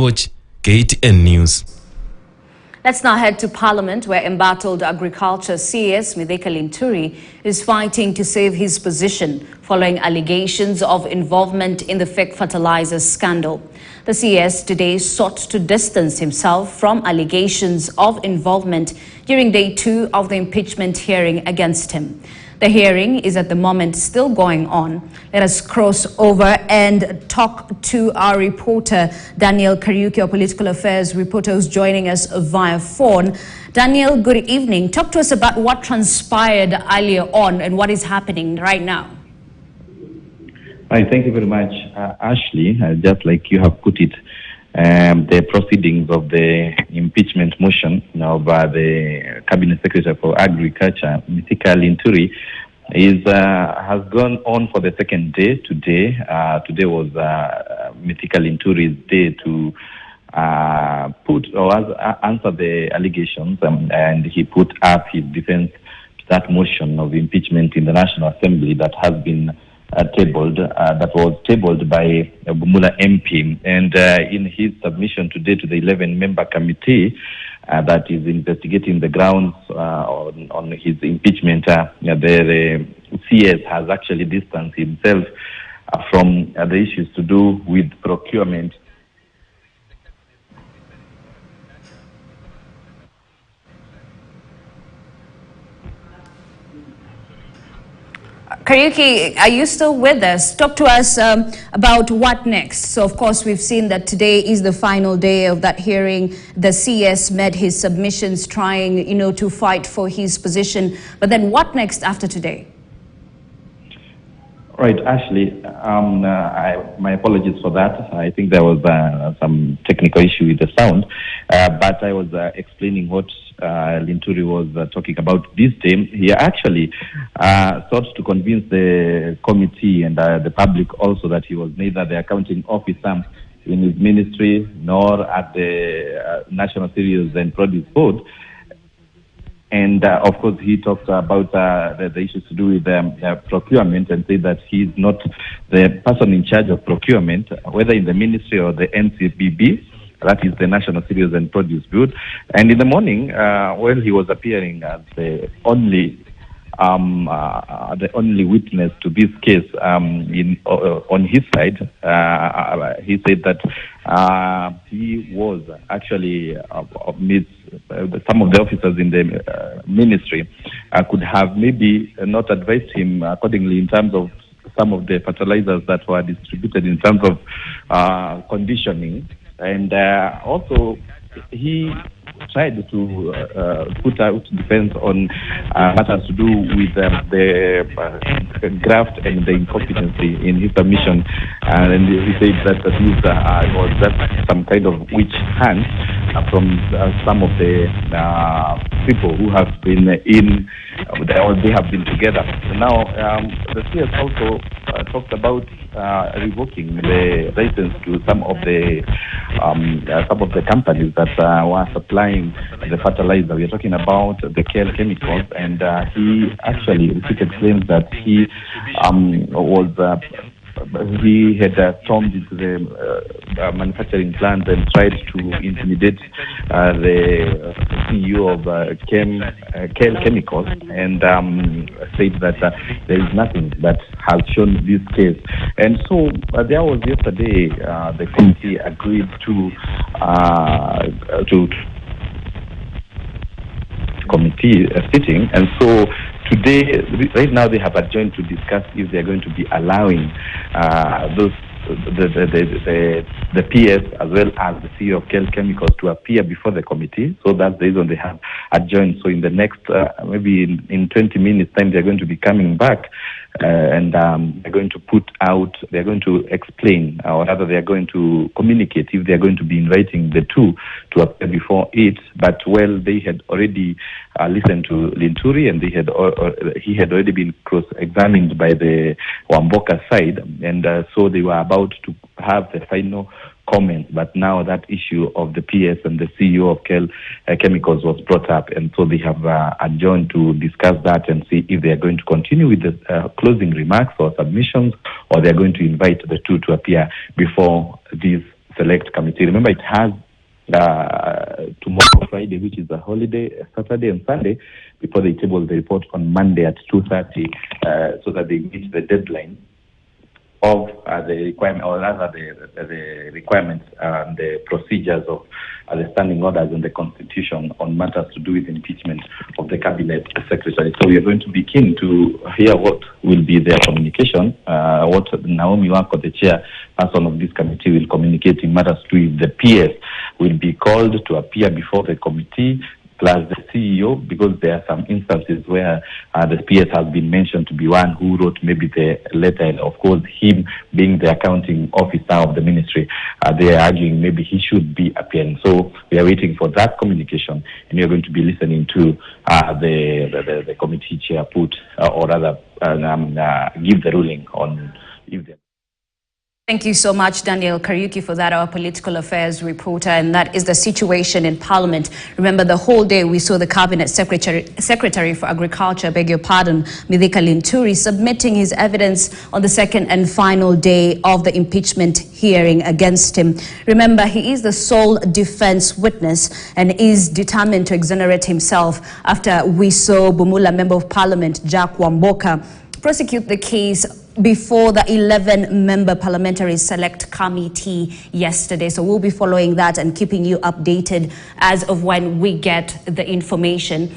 watch KTN News. Let's now head to Parliament, where embattled agriculture CS Mithika Linturi is fighting to save his position following allegations of involvement in the fake fertilizer scandal. The CS today sought to distance himself from allegations of involvement during day 2 of the impeachment hearing against him. The hearing is at the moment still going on. Let us cross over and talk to our reporter, Daniel Kariuki, our political affairs reporter, who's joining us via phone. Daniel, good evening. Talk to us about what transpired earlier on and what is happening right now. Hi, thank you very much, Ashley. Just like you have put it, the proceedings of the impeachment motion now by the Cabinet Secretary for Agriculture, Mithika Linturi, has gone on for the second day today. Today was Mithika Linturi's day to answer the allegations, and he put up his defense to that motion of impeachment in the National Assembly that has been that was tabled by Bumula MP, and in his submission today to the 11-member committee that is investigating the grounds on his impeachment, the CS has actually distanced himself from the issues to do with procurement. Kariuki, are you still with us? Talk to us about what next. So, of course, we've seen that today is the final day of that hearing. The CS made his submissions trying, to fight for his position. But then what next after today? Right, Ashley, my apologies for that. I think there was some technical issue with the sound, but I was explaining what Linturi was talking about this day. He actually sought to convince the committee and the public also that he was neither the accounting officer in his ministry nor at the National Cereals and Produce Board. And of course, he talked about the issues to do with procurement and said that he's not the person in charge of procurement, whether in the ministry or the NCBB, that is the National Cereals and Produce Board. And in the morning, when he was appearing as the only witness to this case on his side, he said that he was actually some of the officers in the ministry could have maybe not advised him accordingly in terms of some of the fertilizers that were distributed in terms of conditioning. And also, he tried to put out defense on matters to do with the graft and the incompetency in his submission. And he said that this was just some kind of witch hunt from some of the people who have been or they have been together. Now, the CS also talked about revoking the license to some of the companies that were supplying the fertilizer. We are talking about the KL Chemicals, and he actually repeated claims that he he had stormed into the manufacturing plant and tried to intimidate the CEO of KL Chemicals, and said that there is nothing that has shown this case. And so there was yesterday the committee agreed to committee sitting, and so today, right now, they have adjourned to discuss if they are going to be allowing the PS as well as the CEO of KL Chemicals to appear before the committee. So that's the reason they have adjourned. So in the next, maybe in 20 minutes time, they're going to be coming back and they're going to they're going to explain, or rather they're going to communicate if they're going to be inviting the two to appear before it. But they had already listened to Linturi, and he had already been cross-examined by the Wamboka side, and so they were about to have the final comments. But now that issue of the PS and the CEO of KL Chemicals was brought up, and so they have adjourned to discuss that and see if they are going to continue with the closing remarks or submissions, or they are going to invite the two to appear before this Select Committee. Remember, it has tomorrow, Friday, which is a holiday, Saturday and Sunday, before they table the report on Monday at 2:30, so that they meet the deadline of the requirement, or rather the requirements and the procedures of the standing orders and the Constitution on matters to do with impeachment of the Cabinet Secretary. So we are going to be keen to hear what will be their communication, what Naomi Wako, the chairperson of this committee, will communicate in matters to do with the PS will be called to appear before the committee, plus the CEO, because there are some instances where the PS has been mentioned to be one who wrote maybe the letter, and of course him being the accounting officer of the ministry, they are arguing maybe he should be appearing. So we are waiting for that communication, and we are going to be listening to the committee chair put, or rather give the ruling on if they... Thank you so much, Daniel Kariuki, for that, our political affairs reporter. And that is the situation in Parliament. Remember, the whole day we saw the Cabinet Secretary for Agriculture, Mithika Linturi, submitting his evidence on the second and final day of the impeachment hearing against him. Remember, he is the sole defense witness and is determined to exonerate himself after we saw Bumula Member of Parliament, Jack Wamboka, prosecute the case before the 11-member Parliamentary Select Committee yesterday. So we'll be following that and keeping you updated as of when we get the information.